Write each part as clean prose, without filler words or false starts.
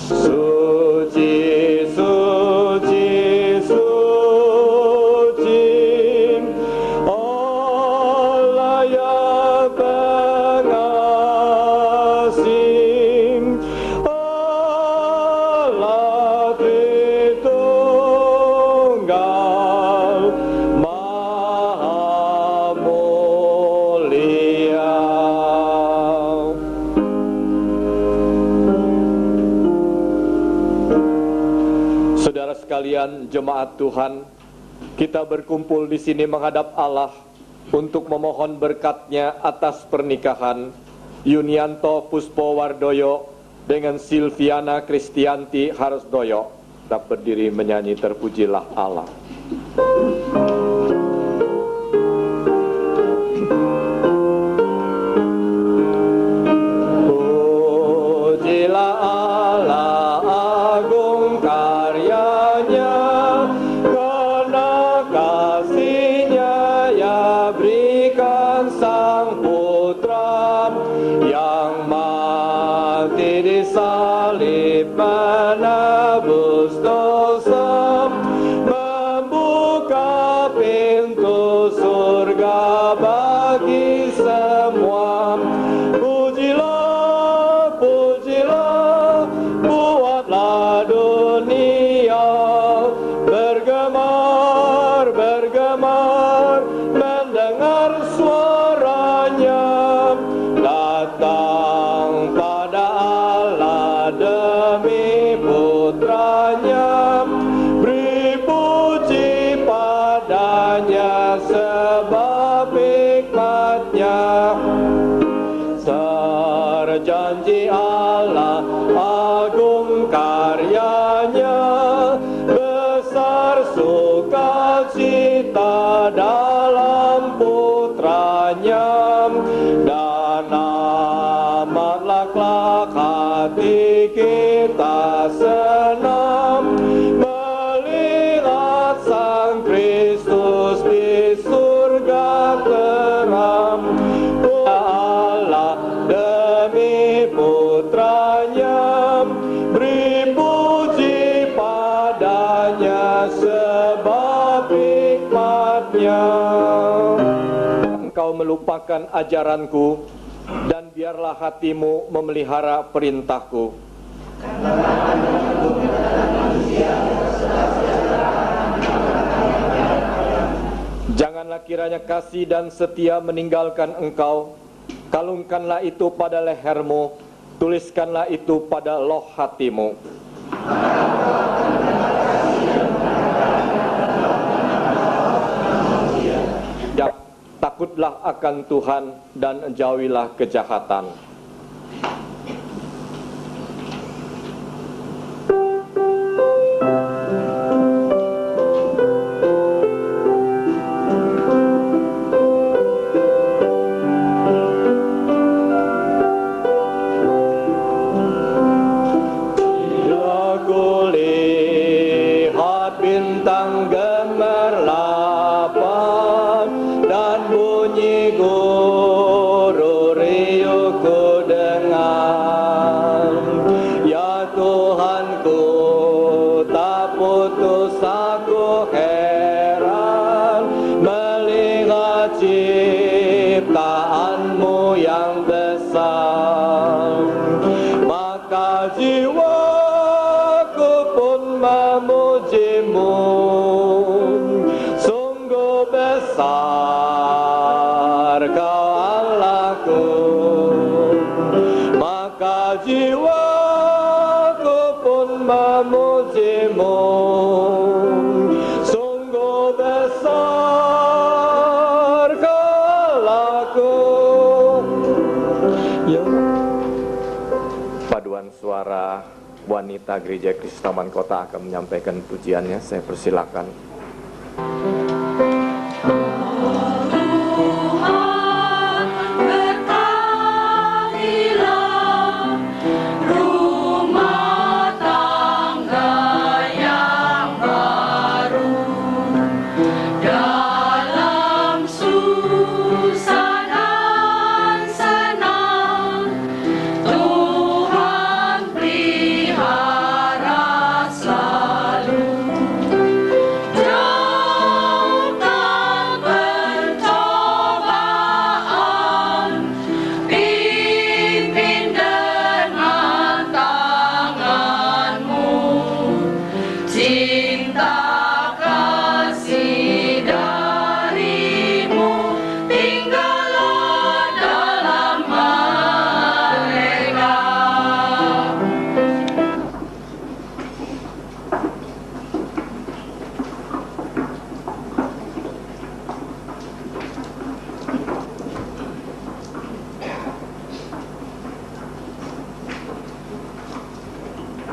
Suci, suci, suci, Allah yang pengasih, Allah Tritunggal, Maha Mulia. Saudara sekalian, jemaat Tuhan, kita berkumpul di sini menghadap Allah untuk memohon berkat-Nya atas pernikahan Yunianto Puspowardoyo dengan Silviana Kristianti Harsdoyo. Kita berdiri menyanyi Terpujilah Allah. Pujilah Allah, agung karyanya, karena kasih-Nya ya berikan Sang Putra yang mati di salib menebus dosa, membuka pintu surga bagi semua. Pujilah, pujilah, buatlah dunia bergemar, bergemar, mendengar suaranya. Datang pada Allah demi putranya, beri puji padanya sebab hikmat-Nya. Terjanji Allah, agung karyanya, besar sukacita dalam putranya, dan amat laklak hati kita senang melihat Sang Kristus di surga teram. Allah demi putranya, beri puji padanya sebab hikmat-Nya. Engkau melupakan ajaranku, dan biarlah hatimu memelihara perintahku. Janganlah kiranya kasih dan setia meninggalkan engkau. Kalungkanlah itu pada lehermu, tuliskanlah itu pada loh hatimu. Takutlah akan Tuhan dan jauhilah kejahatan. Bintang gemerlapan dan bunyi guru riuhku dengar. Ya Tuhanku, tak putus aku heran melihat ciptaanmu yang besar. Maka jiwaku pun memujimu, sungguh besar Kau Allahku. Maka jiwaku pun memujimu, sungguh besar Kau Allahku. Ya. Paduan suara wanita Gereja Kristus Taman Kota akan menyampaikan pujiannya. Saya persilakan. Tuhan pelihara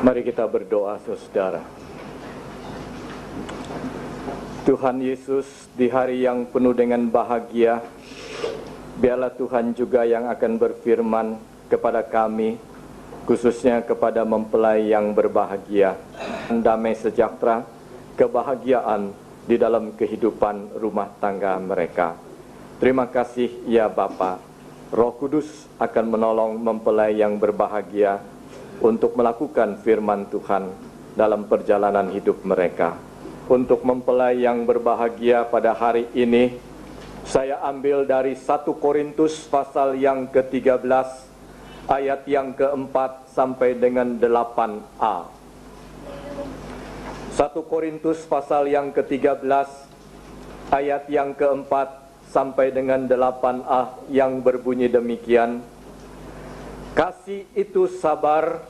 Mari kita berdoa, saudara. Tuhan Yesus, di hari yang penuh dengan bahagia, biarlah Tuhan juga yang akan berfirman kepada kami, khususnya kepada mempelai yang berbahagia, damai sejahtera, kebahagiaan di dalam kehidupan rumah tangga mereka. Terima kasih ya Bapa. Roh Kudus akan menolong mempelai yang berbahagia untuk melakukan firman Tuhan dalam perjalanan hidup mereka. Untuk mempelai yang berbahagia pada hari ini, saya ambil dari 1 Korintus pasal yang ke-13, ayat yang ke-4 sampai dengan 8a. 1 Korintus pasal yang ke-13, ayat yang ke-4 sampai dengan 8a yang berbunyi demikian. Kasih itu sabar,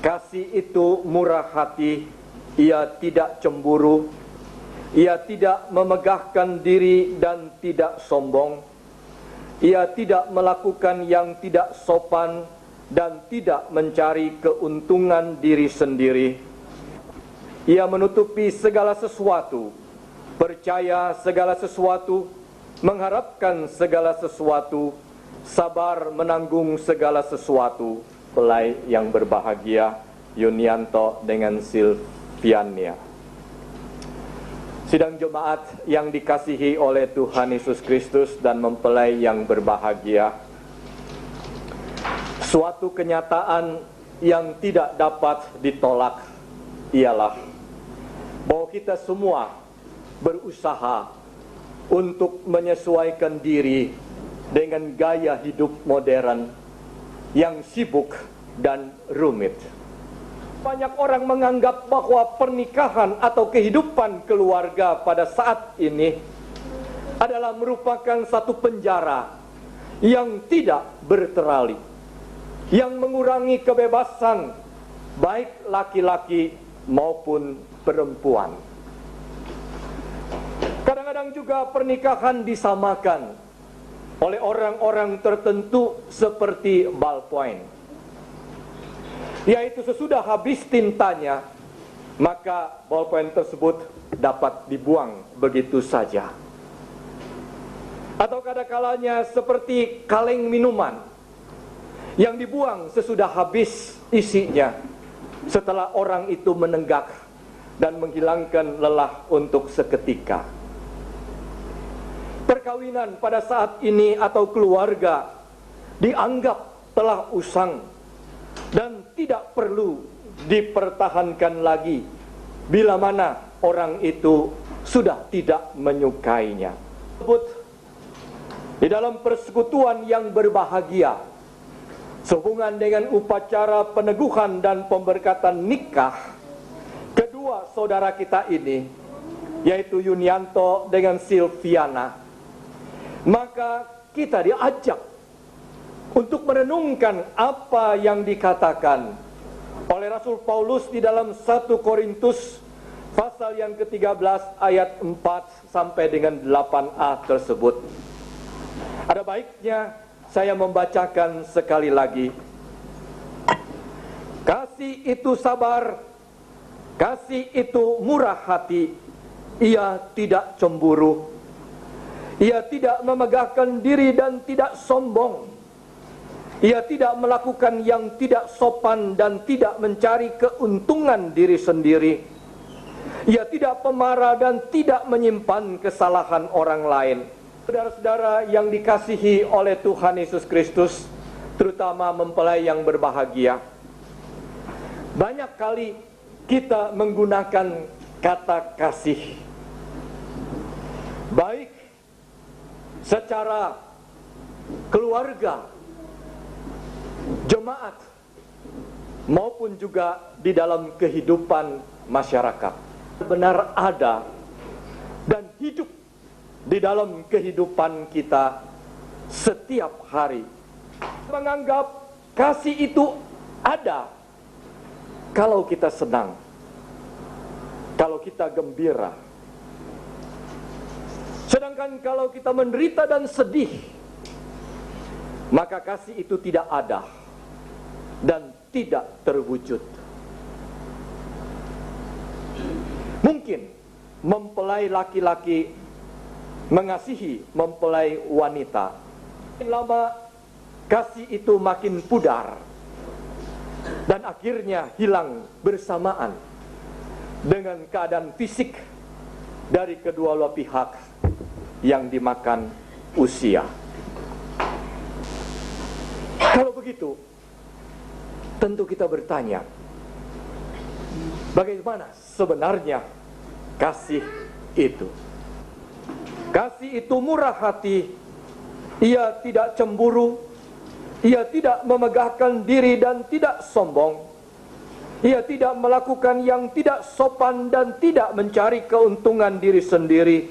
kasih itu murah hati, ia tidak cemburu, ia tidak memegahkan diri dan tidak sombong, ia tidak melakukan yang tidak sopan dan tidak mencari keuntungan diri sendiri. Ia menutupi segala sesuatu, percaya segala sesuatu, mengharapkan segala sesuatu, sabar menanggung segala sesuatu. Pelai yang berbahagia, Yunianto dengan Silviania. Sidang jemaat yang dikasihi oleh Tuhan Yesus Kristus dan mempelai yang berbahagia, suatu kenyataan yang tidak dapat ditolak ialah bahwa kita semua berusaha untuk menyesuaikan diri dengan gaya hidup modern yang sibuk dan rumit. Banyak orang menganggap bahwa pernikahan atau kehidupan keluarga pada saat ini adalah merupakan satu penjara yang tidak berterali, yang mengurangi kebebasan baik laki-laki maupun perempuan. Kadang-kadang juga pernikahan disamakan oleh orang-orang tertentu seperti ballpoint, yaitu sesudah habis tintanya, maka ballpoint tersebut dapat dibuang begitu saja. Atau kadang-kalanya seperti kaleng minuman yang dibuang sesudah habis isinya, setelah orang itu menenggak dan menghilangkan lelah untuk seketika. Perkawinan pada saat ini atau keluarga dianggap telah usang dan tidak perlu dipertahankan lagi bila mana orang itu sudah tidak menyukainya. Di dalam persekutuan yang berbahagia, sehubungan dengan upacara peneguhan dan pemberkatan nikah kedua saudara kita ini, yaitu Yunianto dengan Silviana, maka kita diajak untuk merenungkan apa yang dikatakan oleh Rasul Paulus di dalam 1 Korintus pasal yang ke-13 ayat 4 sampai dengan 8a tersebut. Ada baiknya saya membacakan sekali lagi. Kasih itu sabar, kasih itu murah hati, ia tidak cemburu, ia tidak memegahkan diri dan tidak sombong, ia tidak melakukan yang tidak sopan dan tidak mencari keuntungan diri sendiri, ia tidak pemarah dan tidak menyimpan kesalahan orang lain. Saudara-saudara yang dikasihi oleh Tuhan Yesus Kristus, terutama mempelai yang berbahagia, banyak kali kita menggunakan kata kasih, baik secara keluarga, jemaat, maupun juga di dalam kehidupan masyarakat. Benar ada dan hidup di dalam kehidupan kita setiap hari. Menganggap kasih itu ada kalau kita senang, kalau kita gembira. Sedangkan kalau kita menderita dan sedih, maka kasih itu tidak ada dan tidak terwujud. mungkin mempelai laki-laki mengasihi mempelai wanita. Makin lama kasih itu makin pudar dan akhirnya hilang bersamaan dengan keadaan fisik dari kedua belah pihak yang dimakan usia. Kalau begitu, tentu kita bertanya, bagaimana sebenarnya kasih itu? Kasih itu murah hati, ia tidak cemburu, ia tidak memegahkan diri dan tidak sombong, ia tidak melakukan yang tidak sopan dan tidak mencari keuntungan diri sendiri,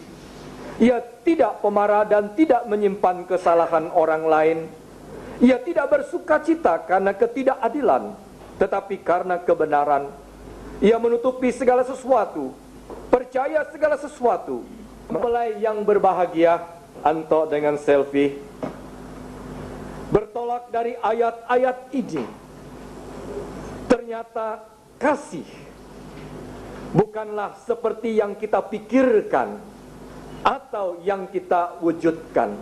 ia tidak pemarah dan tidak menyimpan kesalahan orang lain, ia tidak bersukacita karena ketidakadilan, tetapi karena kebenaran. Ia menutupi segala sesuatu, percaya segala sesuatu. Mempelai yang berbahagia, Anto dengan selfie, bertolak dari ayat-ayat ini. Ternyata kasih bukanlah seperti yang kita pikirkan atau yang kita wujudkan.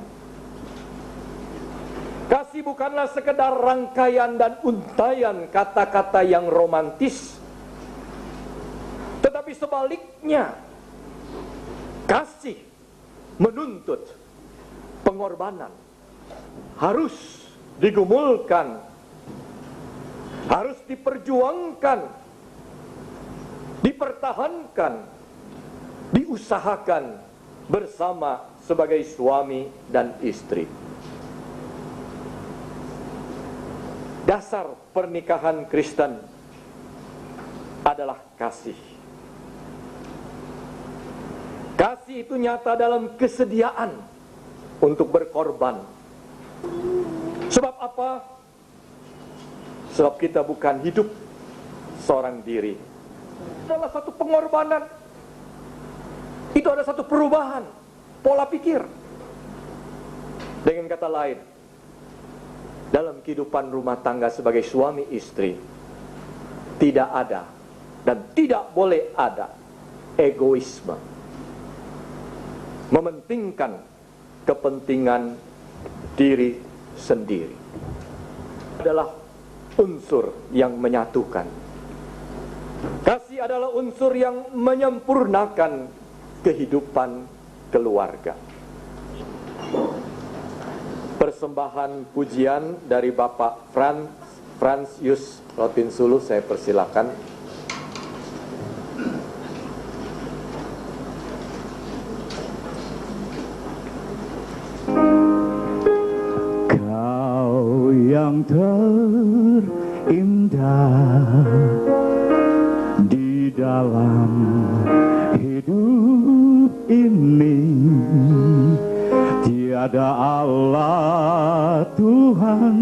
Kasih bukanlah sekedar rangkaian dan untaian kata-kata yang romantis, tetapi sebaliknya, kasih menuntut pengorbanan, harus digumulkan, harus diperjuangkan, dipertahankan, diusahakan bersama sebagai suami dan istri. Dasar pernikahan Kristen adalah kasih. Kasih itu nyata dalam kesediaan untuk berkorban. Sebab apa? Sebab kita bukan hidup seorang diri. Itu adalah satu pengorbanan. Itu ada satu perubahan pola pikir. Dengan kata lain, dalam kehidupan rumah tangga sebagai suami istri, tidak ada dan tidak boleh ada egoisme, mementingkan kepentingan diri sendiri. Adalah unsur yang menyatukan. Kasih adalah unsur yang menyempurnakan kehidupan keluarga. Persembahan pujian dari Bapak Frans Yus Rotinsulu, saya persilakan. Kau yang terindah di dalam hidup ini, tiada Allah Tuhan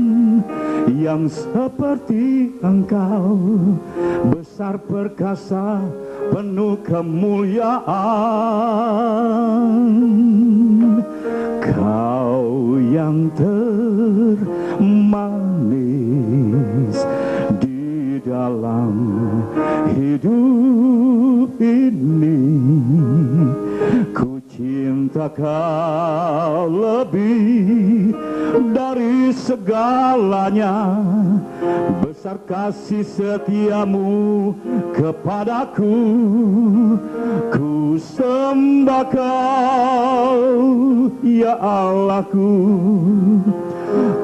yang seperti Engkau, besar perkasa penuh kemuliaan. Kau yang termanis di dalam hidup ini, ku cinta Kau lebih dari segalanya. Besar kasih setiamu kepadaku, ku sembah Kau ya Allahku.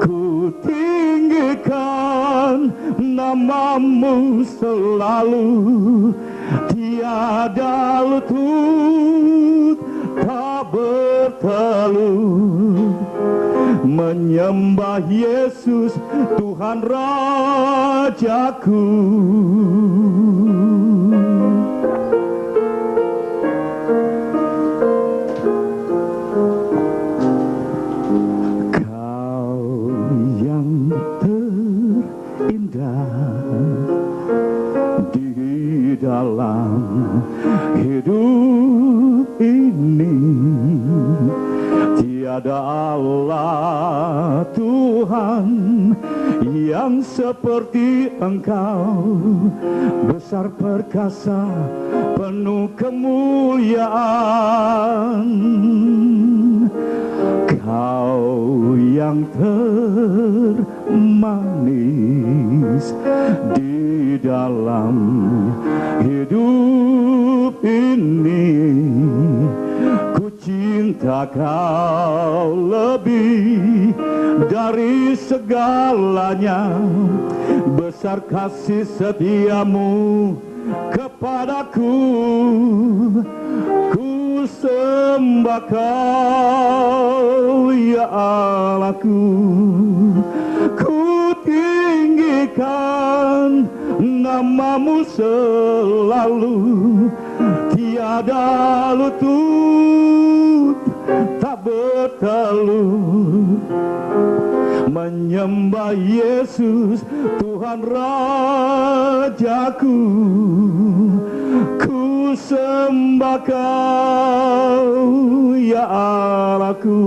Ku tinggikan namamu selalu, tiada lutut tak bertelut, menyembah Yesus Tuhan Rajaku. Kau yang terindah di dalam hidup ini, tiada Allah Tuhan yang seperti Engkau, besar besar perkasa, penuh kemuliaan. Kau yang termanis di dalam hidup ini, ku cinta kau lebih dari segalanya. Besar kasih setiamu kepadaku, ku sembah kau ya Allahku. Ku tinggikan namamu selalu, tiada lutut tak bertelut. Menyembah Yesus Tuhan Rajaku, ku sembah kau ya Allahku.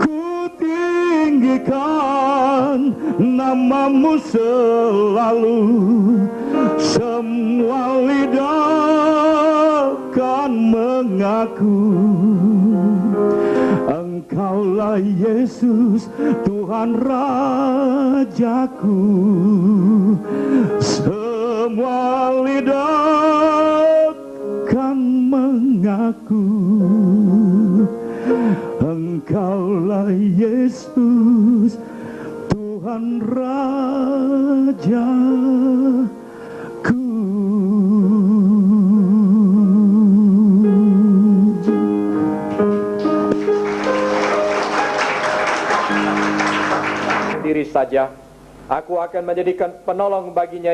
Ku tinggikan namamu selalu, semua lidah kan mengaku. Engkaulah Yesus Tuhan Rajaku, semua lidah kan mengaku. Engkaulah Yesus Tuhan Rajaku. Diri saja, aku akan menjadikan penolong baginya.